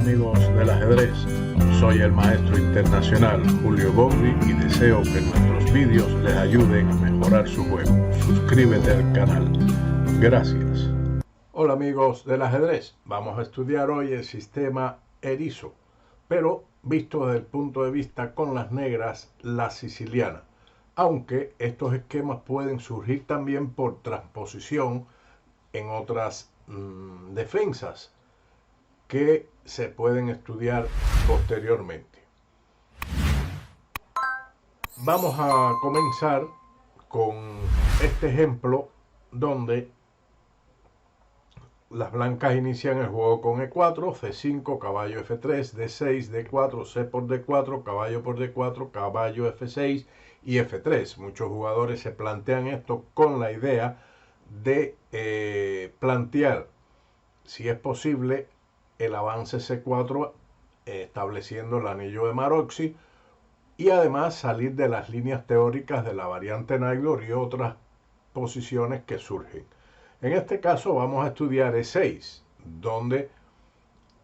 amigos del ajedrez, soy el maestro internacional Julio Bogri y deseo que nuestros vídeos les ayuden a mejorar su juego. Suscríbete al canal. Gracias. Hola amigos del ajedrez, vamos a estudiar hoy el sistema erizo, pero visto desde el punto de vista con las negras, la siciliana. Aunque estos esquemas pueden surgir también por transposición en otras defensas que se pueden estudiar posteriormente. Vamos a comenzar con este ejemplo donde las blancas inician el juego con E4, C5, caballo F3, D6, D4, C por D4, caballo por D4, caballo F6 y F3. Muchos jugadores se plantean esto con la idea de plantear, si es posible, el avance C4 estableciendo el anillo de Maroczy y además salir de las líneas teóricas de la variante Naylor y otras posiciones que surgen. En este caso vamos a estudiar E6, donde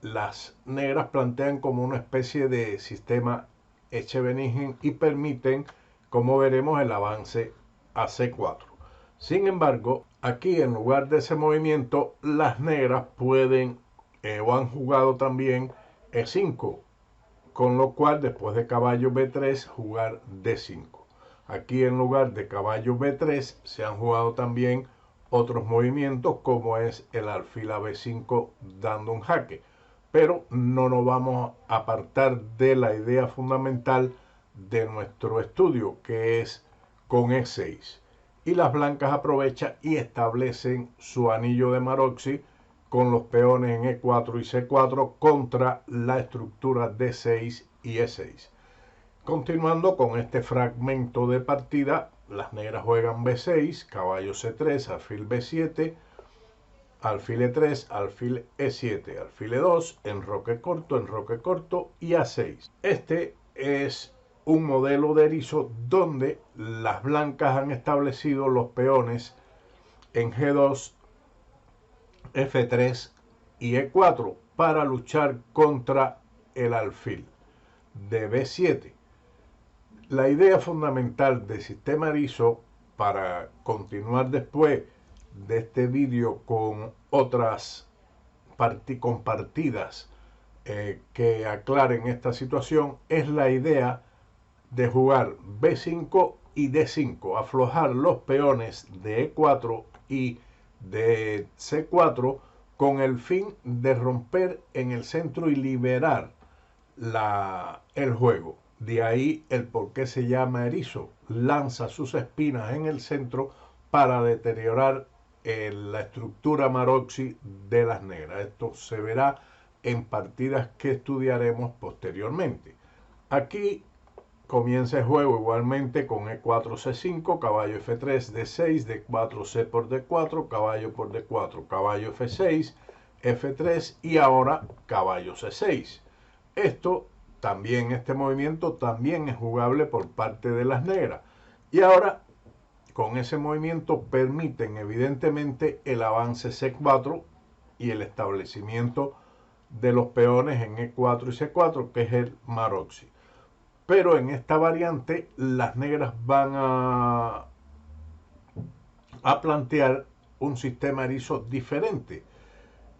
las negras plantean como una especie de sistema Echeveningen y permiten, como veremos, el avance a C4. Sin embargo, aquí en lugar de ese movimiento, las negras pueden o han jugado también E5, con lo cual después de caballo B3 jugar D5. Aquí en lugar de caballo B3 se han jugado también otros movimientos como es el alfil a B5 dando un jaque. Pero no nos vamos a apartar de la idea fundamental de nuestro estudio, que es con E6. Y las blancas aprovechan y establecen su anillo de Maroczy con los peones en E4 y C4 contra la estructura D6 y E6. Continuando con este fragmento de partida, las negras juegan B6, caballo C3, alfil B7, alfil E3, alfil E7, alfil E2, enroque corto y A6. Este es un modelo de erizo donde las blancas han establecido los peones en G2, F3 y E4 para luchar contra el alfil de B7. La idea fundamental del sistema erizo, para continuar después de este vídeo con otras partidas que aclaren esta situación, es la idea de jugar B5 y D5, aflojar los peones de E4 y de C4 con el fin de romper en el centro y liberar el juego. De ahí el por qué se llama erizo. Lanza sus espinas en el centro para deteriorar la estructura Maroczy de las negras. Esto se verá en partidas que estudiaremos posteriormente. Aquí comienza el juego igualmente con E4, C5, caballo F3, D6, D4, C por D4, caballo por D4, caballo F6, F3 y ahora caballo C6. Este movimiento también es jugable por parte de las negras. Y ahora, con ese movimiento permiten evidentemente el avance C4 y el establecimiento de los peones en E4 y C4, que es el Maroczy. Pero en esta variante las negras van a plantear un sistema erizo diferente,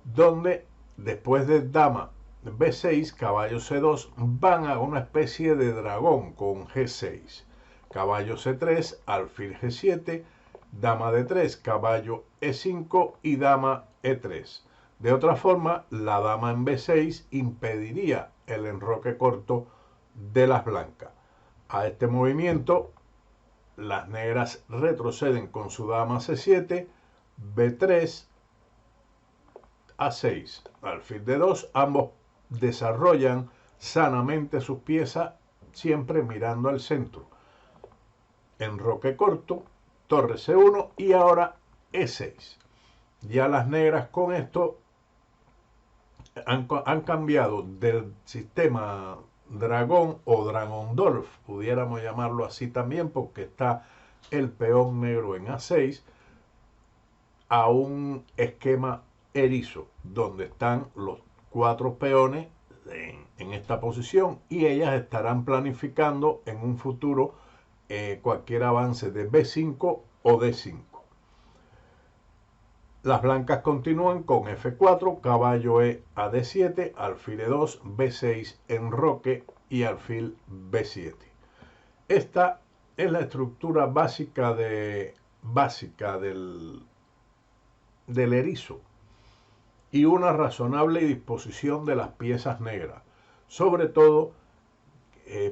donde después de dama B6, caballo C2, van a una especie de dragón con G6, caballo C3, alfil G7, dama D3, caballo E5 y dama E3. De otra forma, la dama en B6 impediría el enroque corto de las blancas. A este movimiento, las negras retroceden con su dama C7, B3, A6, alfil D2, ambos desarrollan sanamente sus piezas siempre mirando al centro. Enroque corto, torre C1 y ahora E6. Ya las negras con esto han cambiado del sistema dragón o Dragondorf, pudiéramos llamarlo así también porque está el peón negro en A6, a un esquema erizo donde están los 4 peones en esta posición y ellas estarán planificando en un futuro cualquier avance de B5 o D5. Las blancas continúan con F4, caballo E a D7, alfil E2, B6, enroque y alfil B7. Esta es la estructura básica del erizo y una razonable disposición de las piezas negras. Sobre todo,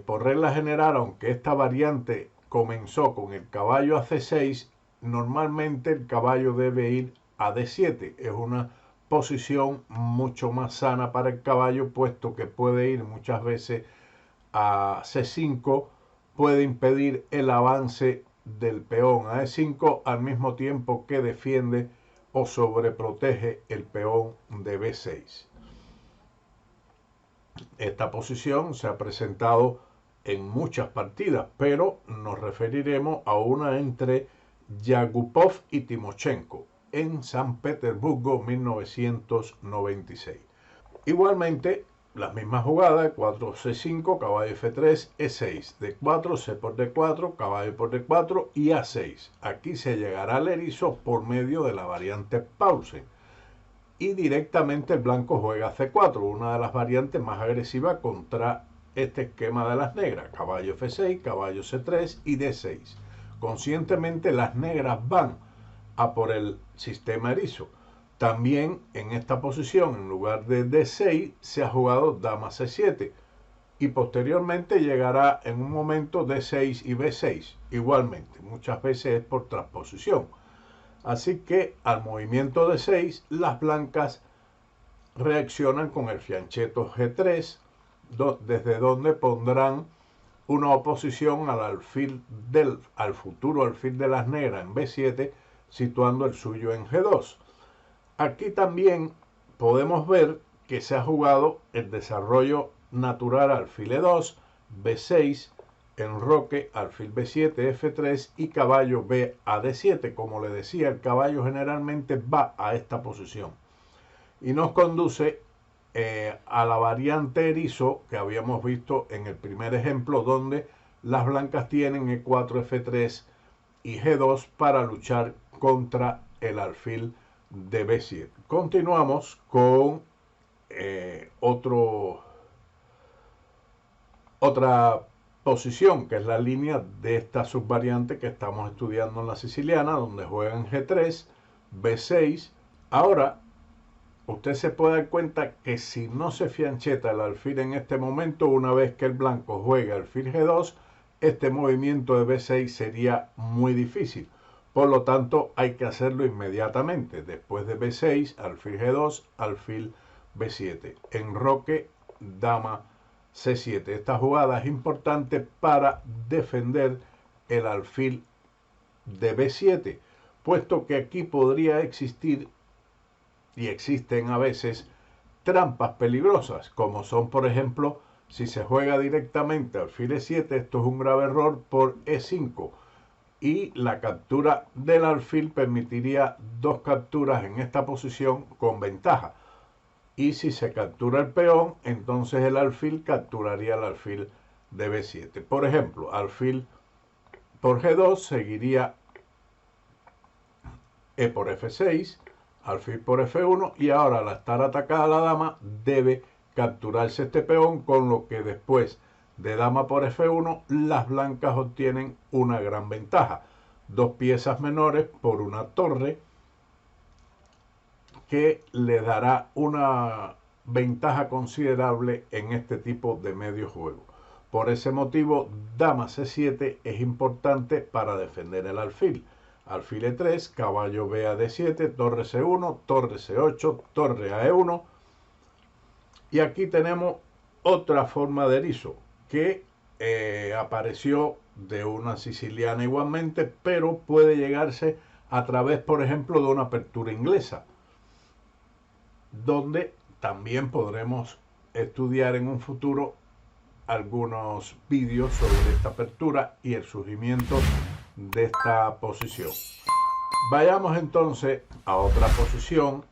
por regla general, aunque esta variante comenzó con el caballo a C6, normalmente el caballo debe ir a D7. Es una posición mucho más sana para el caballo, puesto que puede ir muchas veces a C5, puede impedir el avance del peón a E5 al mismo tiempo que defiende o sobreprotege el peón de B6. Esta posición se ha presentado en muchas partidas, pero nos referiremos a una entre Yagupov y Timochenko en San Petersburgo 1996. Igualmente, las mismas jugadas, 4C5, caballo F3, E6, D4, C por D4, caballo por D4 y A6. Aquí se llegará al erizo por medio de la variante Paulsen. Y directamente el blanco juega C4, una de las variantes más agresivas contra este esquema de las negras. Caballo F6, caballo C3 y D6. Conscientemente las negras van a por el sistema erizo. También en esta posición, en lugar de D6, se ha jugado dama C7 y posteriormente llegará en un momento D6 y B6. Igualmente, muchas veces es por transposición. Así que al movimiento D6, las blancas reaccionan con el fianchetto G3, desde donde pondrán una oposición al futuro alfil de las negras en B7, situando el suyo en G2. Aquí también podemos ver que se ha jugado el desarrollo natural alfil E2, B6, enroque, alfil B7, F3 y caballo B a D7. Como le decía, el caballo generalmente va a esta posición y nos conduce a la variante erizo que habíamos visto en el primer ejemplo, donde las blancas tienen E4, F3 y G2 para luchar contra el alfil de B7. Continuamos con otra posición, que es la línea de esta subvariante que estamos estudiando en la siciliana, donde juegan G3, B6. Ahora, usted se puede dar cuenta que si no se fiancheta el alfil en este momento, una vez que el blanco juegue alfil G2, este movimiento de B6 sería muy difícil. Por lo tanto, hay que hacerlo inmediatamente. Después de B6, alfil G2, alfil B7. Enroque, dama C7. Esta jugada es importante para defender el alfil de B7, puesto que aquí podría existir, y existen a veces, trampas peligrosas, como son, por ejemplo, si se juega directamente alfil E7, esto es un grave error por E5, y la captura del alfil permitiría dos capturas en esta posición con ventaja. Y si se captura el peón, entonces el alfil capturaría el alfil de B7. Por ejemplo, alfil por G2 seguiría E por F6, alfil por F1, y ahora al estar atacada la dama debe capturarse este peón, con lo que después de dama por F1 las blancas obtienen una gran ventaja. Dos piezas menores por una torre, que le dará una ventaja considerable en este tipo de medio juego. Por ese motivo, dama C7 es importante para defender el alfil. Alfil E3, caballo B a D7, torre C1, torre C8, torre a E1. Y aquí tenemos otra forma de erizo que apareció de una siciliana igualmente, pero puede llegarse a través, por ejemplo, de una apertura inglesa, donde también podremos estudiar en un futuro algunos vídeos sobre esta apertura y el surgimiento de esta posición. Vayamos entonces a otra posición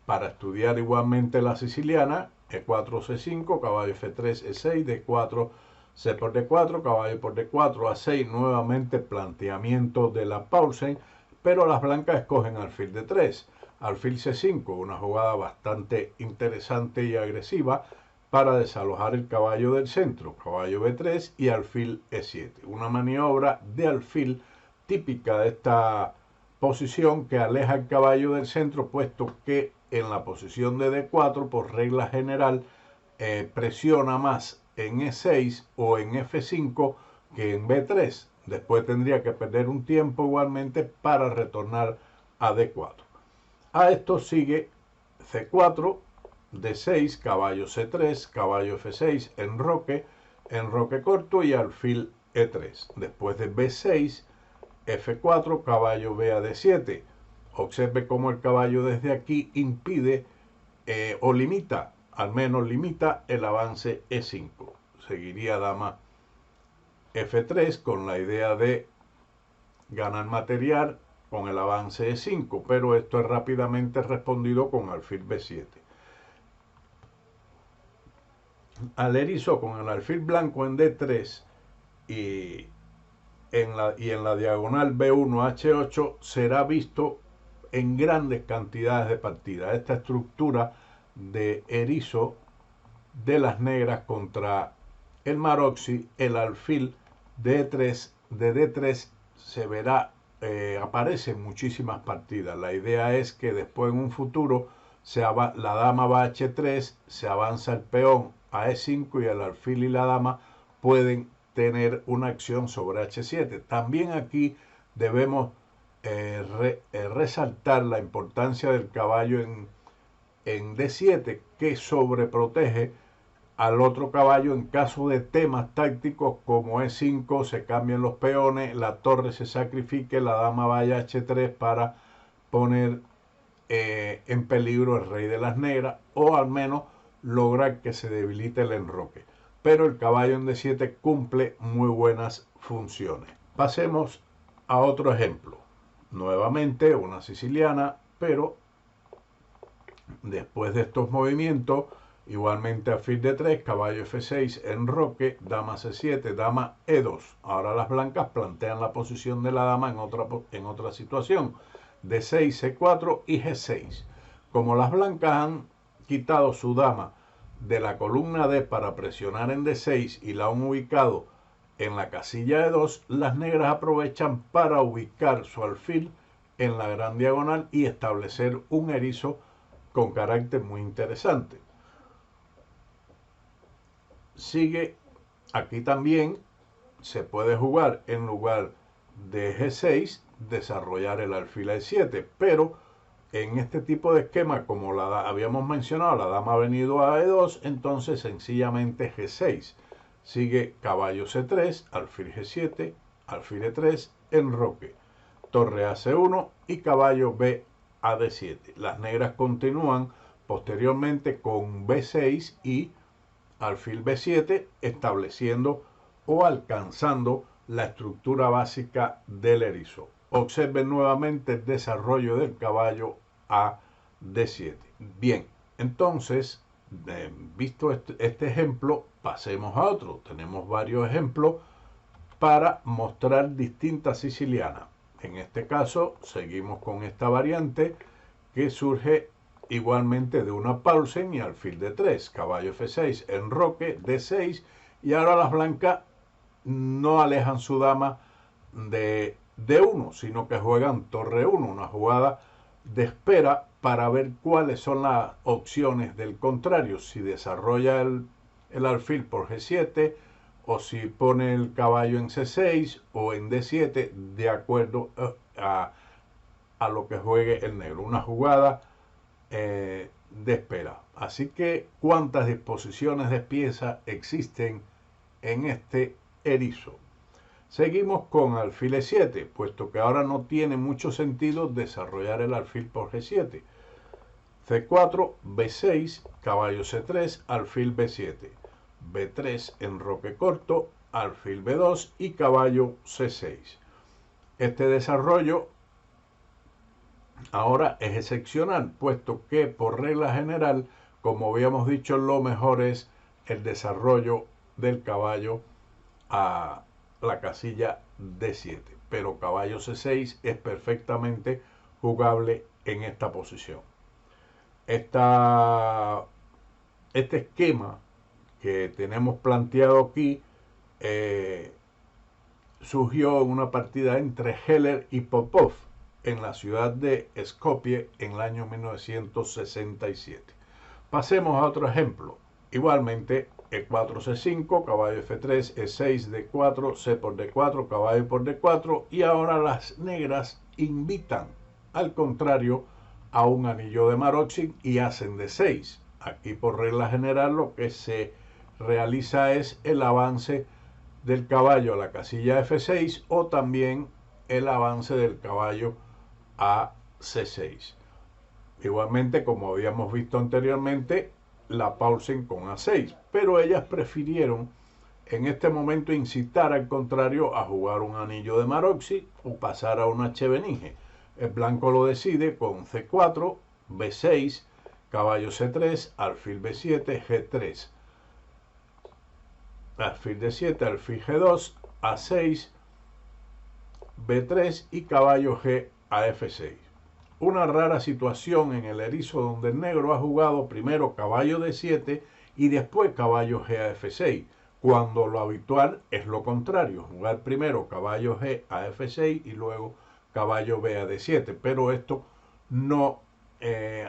para estudiar igualmente la siciliana E4, C5, caballo F3, E6, D4, C por D4, caballo por D4, A6, nuevamente planteamiento de la Paulsen, pero las blancas escogen alfil D3, alfil C5, una jugada bastante interesante y agresiva para desalojar el caballo del centro, caballo B3 y alfil E7, una maniobra de alfil típica de esta posición que aleja el caballo del centro, puesto que en la posición de D4, por regla general, presiona más en E6 o en F5 que en B3. Después tendría que perder un tiempo igualmente para retornar a D4. A esto sigue C4, D6, caballo C3, caballo F6, enroque corto y alfil E3. Después de B6, F4, caballo B a D7. Observe cómo el caballo desde aquí impide o limita, al menos limita el avance E5. Seguiría dama F3 con la idea de ganar material con el avance E5, pero esto es rápidamente respondido con alfil B7. Al erizo con el alfil blanco en D3 y en la diagonal B1 H8 será visto en grandes cantidades de partidas esta estructura de erizo de las negras contra el maroxi. El alfil de D3 se verá, aparece en muchísimas partidas. La idea es que después en un futuro la dama va a H3, se avanza el peón a E5 y el alfil y la dama pueden tener una acción sobre H7. También aquí debemos resaltar la importancia del caballo en D7, que sobreprotege al otro caballo en caso de temas tácticos como E5, se cambian los peones, la torre se sacrifique, la dama vaya a H3 para poner en peligro el rey de las negras, o al menos lograr que se debilite el enroque. Pero el caballo en D7 cumple muy buenas funciones. Pasemos a otro ejemplo. Nuevamente una siciliana, pero después de estos movimientos, igualmente alfil D3, caballo F6, enroque, dama C7, dama E2. Ahora las blancas plantean la posición de la dama en otra situación. D6, C4 y G6. Como las blancas han quitado su dama de la columna D para presionar en D6 y la han ubicado en la casilla E2, las negras aprovechan para ubicar su alfil en la gran diagonal y establecer un erizo con carácter muy interesante. Sigue aquí también, se puede jugar en lugar de G6, desarrollar el alfil a E7, pero en este tipo de esquema, como habíamos mencionado, la dama ha venido a E2, entonces sencillamente G6. Sigue caballo C3, alfil G7, alfil E3, enroque, torre a C1 y caballo B a D7. Las negras continúan posteriormente con B6 y alfil B7, estableciendo o alcanzando la estructura básica del erizo. Observen nuevamente el desarrollo del caballo a D7. Bien, entonces, visto este ejemplo, pasemos a otro. Tenemos varios ejemplos para mostrar distintas sicilianas. En este caso, seguimos con esta variante que surge igualmente de una Paulsen y alfil D3, caballo F6, enroque, D6, y ahora las blancas no alejan su dama de D1, sino que juegan torre 1, una jugada de espera para ver cuáles son las opciones del contrario, si desarrolla el alfil por G7 o si pone el caballo en C6 o en D7, de acuerdo a lo que juegue el negro. Una jugada de espera. Así que, ¿cuántas disposiciones de pieza existen en este erizo? Seguimos con alfil E7, puesto que ahora no tiene mucho sentido desarrollar el alfil por G7. C4, B6, caballo C3, alfil B7. B3, enroque corto, alfil B2 y caballo C6. Este desarrollo ahora es excepcional, puesto que por regla general, Como habíamos dicho, lo mejor es el desarrollo del caballo a la casilla D7, pero caballo C6 es perfectamente jugable en esta posición. Este esquema que tenemos planteado aquí surgió en una partida entre Heller y Popov en la ciudad de Skopje en el año 1967. Pasemos a otro ejemplo. Igualmente, E4, C5, caballo F3, E6, D4, C por D4, caballo por D4, y ahora las negras invitan, al contrario, a un anillo de Marotzin y hacen D6. Aquí, por regla general, lo que se realiza es el avance del caballo a la casilla F6 o también el avance del caballo a C6. Igualmente, como habíamos visto anteriormente, la Paulsen con A6, pero ellas prefirieron en este momento incitar al contrario a jugar un anillo de Maroczy o pasar a una Chevenige. El blanco lo decide con C4, B6, caballo C3, alfil B7, G3, alfil D7, alfil G2, A6, B3 y caballo G a F6. Una rara situación en el erizo donde el negro ha jugado primero caballo D7 y después caballo G a F6, cuando lo habitual es lo contrario, jugar primero caballo G a F6 y luego caballo B a D7, pero esto no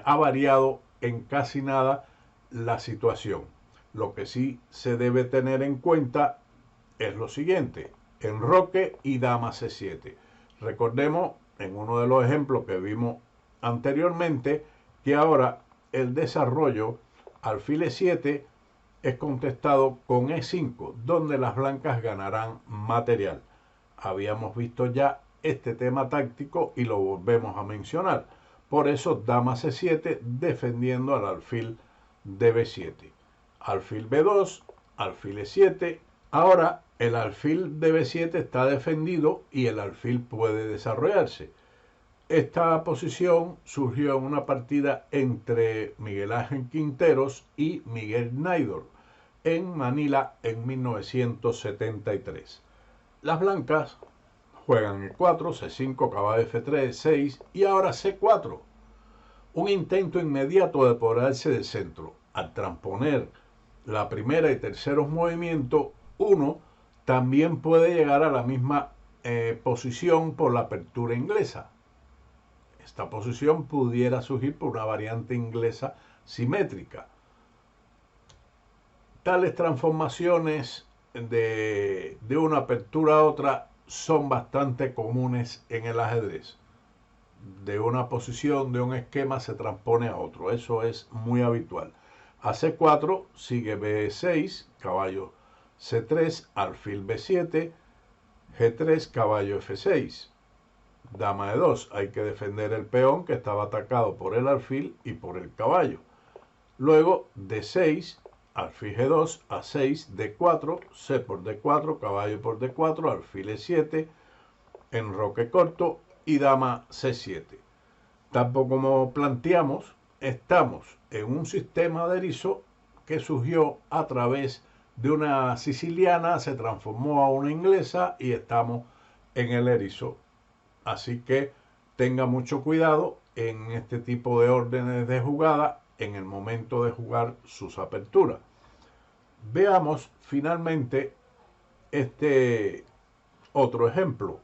ha variado en casi nada la situación. Lo que sí se debe tener en cuenta es lo siguiente: enroque y dama C7. Recordemos en uno de los ejemplos que vimos anteriormente que ahora el desarrollo alfil E7 es contestado con E5, donde las blancas ganarán material. Habíamos visto ya este tema táctico y lo volvemos a mencionar. Por eso dama C7 defendiendo al alfil de B7. Alfil B2, alfil E7. Ahora el alfil de B7 está defendido y el alfil puede desarrollarse. Esta posición surgió en una partida entre Miguel Ángel Quinteros y Miguel Naidor en Manila en 1973. Las blancas juegan E4, C5, caballo F3, E6 y ahora C4. Un intento inmediato de apoderarse del centro. Al transponer la primera y terceros movimientos, uno también puede llegar a la misma posición por la apertura inglesa. Esta posición pudiera surgir por una variante inglesa simétrica. Tales transformaciones de una apertura a otra son bastante comunes en el ajedrez. De una posición, de un esquema, se transpone a otro. Eso es muy habitual. A C4 sigue B6, caballo C3, alfil B7, G3, caballo F6. Dama E2, hay que defender el peón que estaba atacado por el alfil y por el caballo. Luego D6, alfil G2, A6, D4, C por D4, caballo por D4, alfil E7, enroque corto y dama C7. Tampoco como planteamos, estamos en un sistema de erizo que surgió a través de una siciliana, se transformó a una inglesa y estamos en el erizo. Así que tenga mucho cuidado en este tipo de órdenes de jugada en el momento de jugar sus aperturas. Veamos finalmente este otro ejemplo,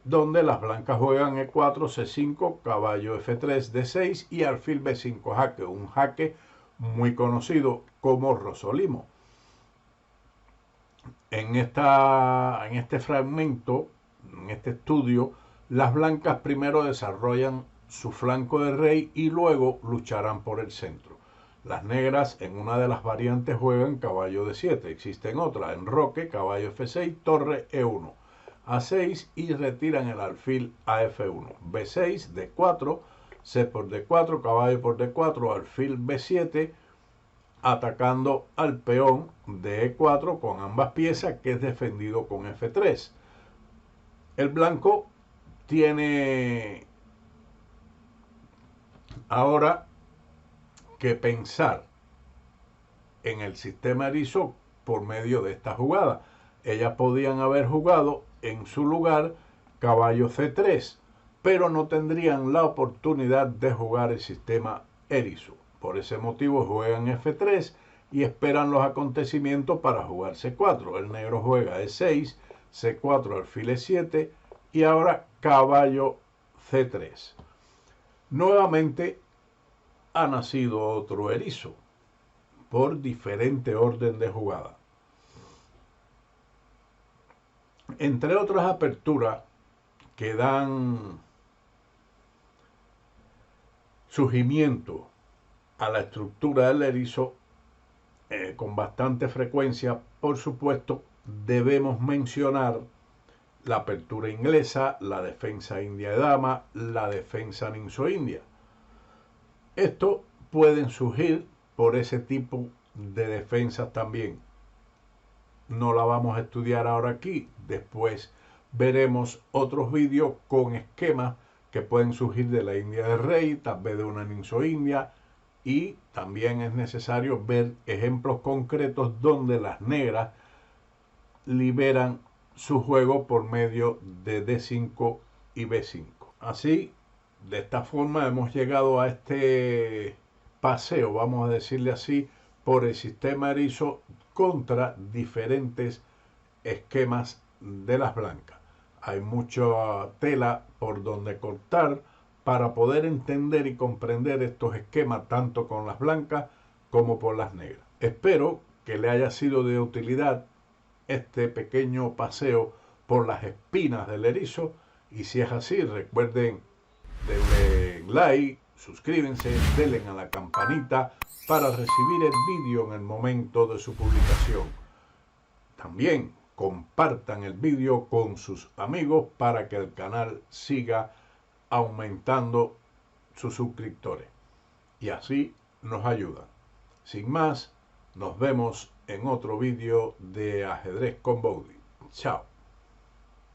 donde las blancas juegan E4, C5, caballo F3, D6 y alfil B5 jaque, un jaque muy conocido como Rosolimo. En este fragmento, en este estudio, las blancas primero desarrollan su flanco de rey y luego lucharán por el centro. Las negras en una de las variantes juegan caballo D7, existen otras, enroque, caballo F6, torre E1, A6 y retiran el alfil a F1, B6, D4, C por D4, caballo por D4, alfil B7, atacando al peón de E4 con ambas piezas, que es defendido con F3. El blanco tiene ahora que pensar en el sistema erizo por medio de esta jugada. Ellas podían haber jugado en su lugar caballo C3, pero no tendrían la oportunidad de jugar el sistema erizo. Por ese motivo juegan F3 y esperan los acontecimientos para jugar C4. El negro juega E6, C4 alfil E7 y ahora caballo C3. Nuevamente ha nacido otro erizo por diferente orden de jugada. Entre otras aperturas que dan surgimiento a la estructura del erizo con bastante frecuencia, por supuesto, debemos mencionar la apertura inglesa, la defensa india de dama, la defensa ninso-india. Estos pueden surgir por ese tipo de defensas también. No la vamos a estudiar ahora aquí. Después veremos otros vídeos con esquemas que pueden surgir de la india de rey, tal vez de una ninso-india, y también es necesario ver ejemplos concretos donde las negras liberan su juego por medio de D5 y B5. Así, de esta forma hemos llegado a este paseo, vamos a decirle así, por el sistema erizo contra diferentes esquemas de las blancas. Hay mucha tela por donde cortar para poder entender y comprender estos esquemas tanto con las blancas como por las negras. Espero que le haya sido de utilidad este pequeño paseo por las espinas del erizo, y si es así, recuerden denle like, suscríbanse, denle a la campanita para recibir el vídeo en el momento de su publicación. También compartan el vídeo con sus amigos para que el canal siga aumentando sus suscriptores y así nos ayudan. Sin más, nos vemos en otro vídeo de Ajedrez con Bowdy. Chao.